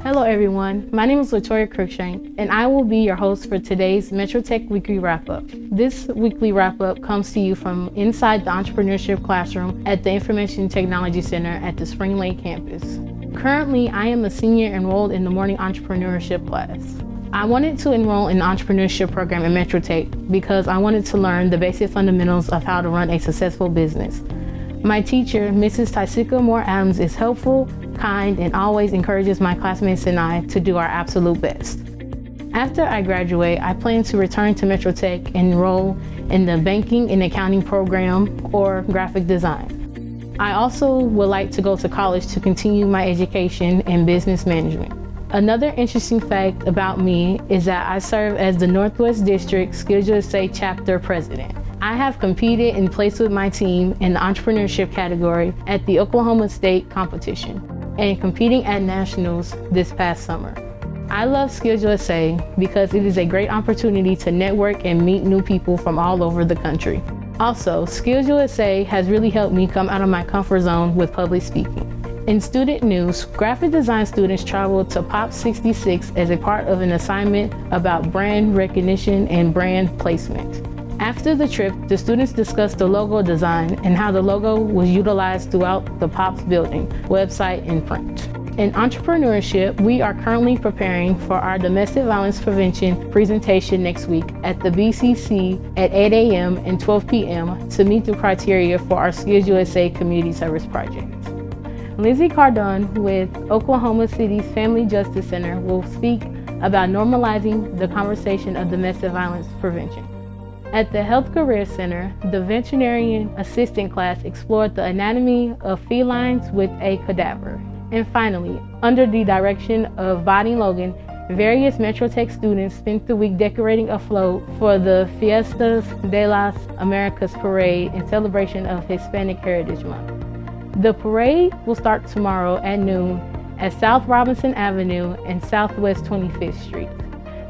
Hello everyone, my name is LaToria Cruikshank and I will be your host for today's MetroTech Weekly Wrap-Up. This weekly wrap-up comes to you from inside the Entrepreneurship classroom at the Information Technology Center at the Spring Lake campus. Currently, I am a senior enrolled in the morning entrepreneurship class. I wanted to enroll in the entrepreneurship program at MetroTech because I wanted to learn the basic fundamentals of how to run a successful business. My teacher, Mrs. Tysika Moore Adams, is helpful, kind, and always encourages my classmates and I to do our absolute best. After I graduate, I plan to return to MetroTech and enroll in the banking and accounting program or graphic design. I also would like to go to college to continue my education in business management. Another interesting fact about me is that I serve as the Northwest District SkillsUSA chapter president. I have competed and placed with my team in the entrepreneurship category at the Oklahoma State competition and competing at nationals this past summer. I love SkillsUSA because it is a great opportunity to network and meet new people from all over the country. Also, SkillsUSA has really helped me come out of my comfort zone with public speaking. In student news, graphic design students traveled to POP 66 as a part of an assignment about brand recognition and brand placement. After the trip, the students discussed the logo design and how the logo was utilized throughout the POP's building, website, and print. In entrepreneurship, we are currently preparing for our domestic violence prevention presentation next week at the BCC at 8 a.m. and 12 p.m. to meet the criteria for our SkillsUSA Community Service Project. Lizzie Cardone with Oklahoma City's Family Justice Center will speak about normalizing the conversation of domestic violence prevention. At the Health Career Center, the veterinarian assistant class explored the anatomy of felines with a cadaver. And finally, under the direction of Bonnie Logan, various MetroTech students spent the week decorating a float for the Fiestas De Las Americas parade in celebration of Hispanic Heritage Month. The parade will start tomorrow at noon at South Robinson Avenue and Southwest 25th Street.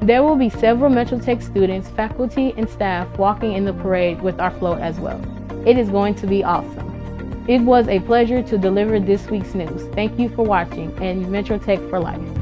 There will be several MetroTech students, faculty, and staff walking in the parade with our float as well. It is going to be awesome. It was a pleasure to deliver this week's news. Thank you for watching, and MetroTech for life.